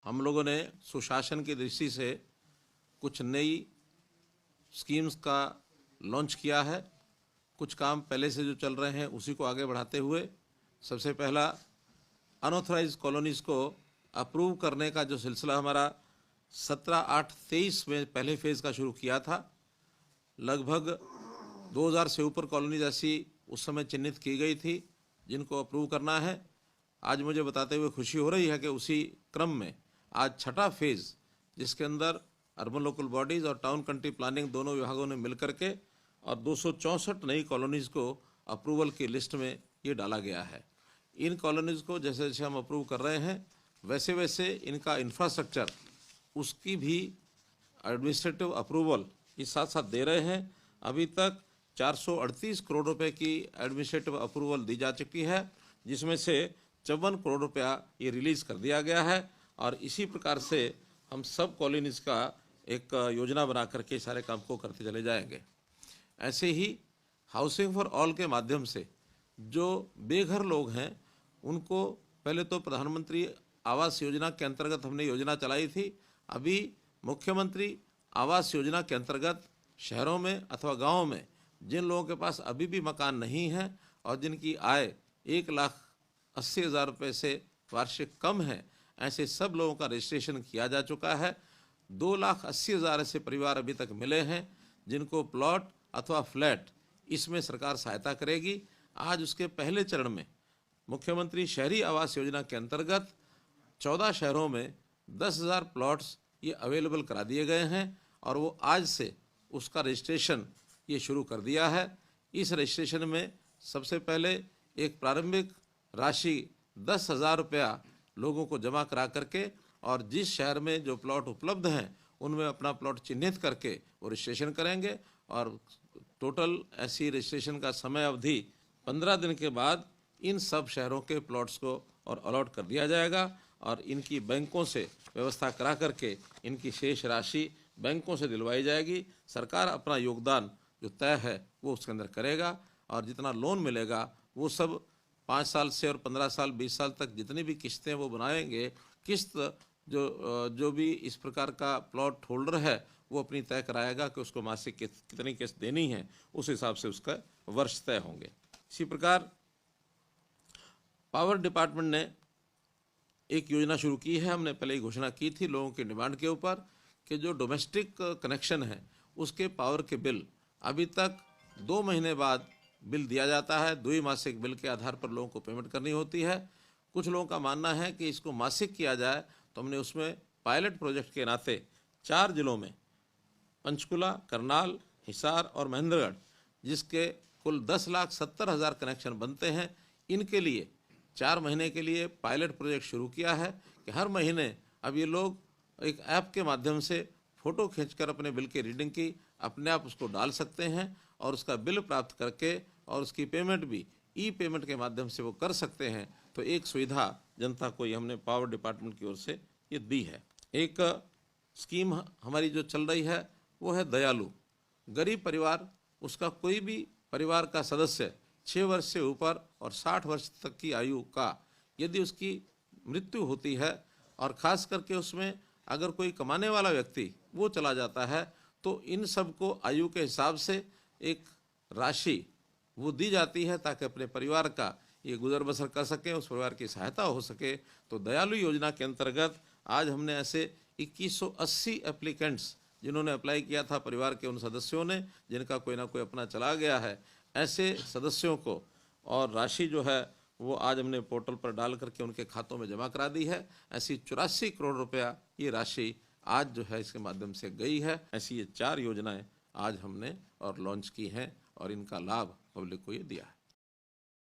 हम लोगों ने सुशासन की दृष्टि से कुछ नई स्कीम्स का लॉन्च किया है। कुछ काम पहले से जो चल रहे हैं उसी को आगे बढ़ाते हुए सबसे पहला अनऑथराइज्ड कॉलोनीज़ को अप्रूव करने का जो सिलसिला हमारा 17/8/23 में पहले फेज़ का शुरू किया था। लगभग 2000 से ऊपर कॉलोनीज ऐसी उस समय चिन्हित की गई थी जिनको अप्रूव करना है। आज मुझे बताते हुए खुशी हो रही है कि उसी क्रम में आज छठा फेज़, जिसके अंदर अर्बन लोकल बॉडीज़ और टाउन कंट्री प्लानिंग दोनों विभागों ने मिलकर के और 264 नई कॉलोनीज़ को अप्रूवल की लिस्ट में ये डाला गया है। इन कॉलोनीज़ को जैसे जैसे हम अप्रूव कर रहे हैं वैसे वैसे इनका इंफ्रास्ट्रक्चर, उसकी भी एडमिनिस्ट्रेटिव अप्रूवल इस साथ साथ दे रहे हैं। अभी तक 438 करोड़ रुपए की एडमिनिस्ट्रेटिव अप्रूवल दी जा चुकी है, जिसमें से 54 करोड़ रुपया ये रिलीज़ कर दिया गया है। और इसी प्रकार से हम सब कॉलोनीज़ का एक योजना बना करके सारे काम को करते चले जाएंगे। ऐसे ही हाउसिंग फॉर ऑल के माध्यम से जो बेघर लोग हैं उनको पहले तो प्रधानमंत्री आवास योजना के अंतर्गत हमने योजना चलाई थी। अभी मुख्यमंत्री आवास योजना के अंतर्गत शहरों में अथवा गाँव में जिन लोगों के पास अभी भी मकान नहीं है और जिनकी आय 1,80,000 रुपये से वार्षिक कम है, ऐसे सब लोगों का रजिस्ट्रेशन किया जा चुका है। 2,80,000 ऐसे परिवार अभी तक मिले हैं जिनको प्लॉट अथवा फ्लैट इसमें सरकार सहायता करेगी। आज उसके पहले चरण में मुख्यमंत्री शहरी आवास योजना के अंतर्गत 14 शहरों में 10,000 प्लॉट्स ये अवेलेबल करा दिए गए हैं और वो आज से उसका रजिस्ट्रेशन ये शुरू कर दिया है। इस रजिस्ट्रेशन में सबसे पहले एक प्रारंभिक राशि 10,000 रुपया लोगों को जमा करा करके और जिस शहर में जो प्लॉट उपलब्ध हैं उनमें अपना प्लॉट चिन्हित करके वो रजिस्ट्रेशन करेंगे और टोटल ऐसी रजिस्ट्रेशन का समय अवधि 15 दिन के बाद इन सब शहरों के प्लॉट्स को और अलॉट कर दिया जाएगा और इनकी बैंकों से व्यवस्था करा करके इनकी शेष राशि बैंकों से दिलवाई जाएगी। सरकार अपना योगदान जो तय है वो उसके अंदर करेगा और जितना लोन मिलेगा वो सब 5 साल से और 15 साल 20 साल तक जितनी भी किस्तें वो बनाएंगे, किस्त जो भी इस प्रकार का प्लॉट होल्डर है वो अपनी तय कराएगा कि उसको मासिक कितनी किस्त देनी है, उस हिसाब से उसका वर्ष तय होंगे। इसी प्रकार पावर डिपार्टमेंट ने एक योजना शुरू की है। हमने पहले ही घोषणा की थी लोगों की डिमांड के ऊपर कि जो डोमेस्टिक कनेक्शन है उसके पावर के बिल अभी तक 2 महीने बाद बिल दिया जाता है। 2 मासिक बिल के आधार पर लोगों को पेमेंट करनी होती है। कुछ लोगों का मानना है कि इसको मासिक किया जाए, तो हमने उसमें पायलट प्रोजेक्ट के नाते 4 जिलों में पंचकुला, करनाल, हिसार और महेंद्रगढ़, जिसके कुल 10,70,000 कनेक्शन बनते हैं, इनके लिए 4 महीने के लिए पायलट प्रोजेक्ट शुरू किया है कि हर महीने अब ये लोग एक ऐप के माध्यम से फ़ोटो खींचकर अपने बिल की रीडिंग की अपने आप उसको डाल सकते हैं और उसका बिल प्राप्त करके और उसकी पेमेंट भी ई पेमेंट के माध्यम से वो कर सकते हैं। तो एक सुविधा जनता को ये हमने पावर डिपार्टमेंट की ओर से ये दी है। एक स्कीम हमारी जो चल रही है वो है दयालु। गरीब परिवार, उसका कोई भी परिवार का सदस्य 6 वर्ष से ऊपर और 60 वर्ष तक की आयु का यदि उसकी मृत्यु होती है और ख़ास करके उसमें अगर कोई कमाने वाला व्यक्ति वो चला जाता है, तो इन सब को आयु के हिसाब से एक राशि वो दी जाती है ताकि अपने परिवार का ये गुजर बसर कर सकें, उस परिवार की सहायता हो सके। तो दयालु योजना के अंतर्गत आज हमने ऐसे 2180 एप्लीकेंट्स जिन्होंने अप्लाई किया था, परिवार के उन सदस्यों ने जिनका कोई ना कोई अपना चला गया है, ऐसे सदस्यों को और राशि जो है वो आज हमने पोर्टल पर डाल करके उनके खातों में जमा करा दी है। ऐसी 84 करोड़ रुपया ये राशि आज जो है इसके माध्यम से गई है। ऐसी ये 4 योजनाएं आज हमने और लॉन्च की हैं और इनका लाभ पब्लिक को ये दिया है।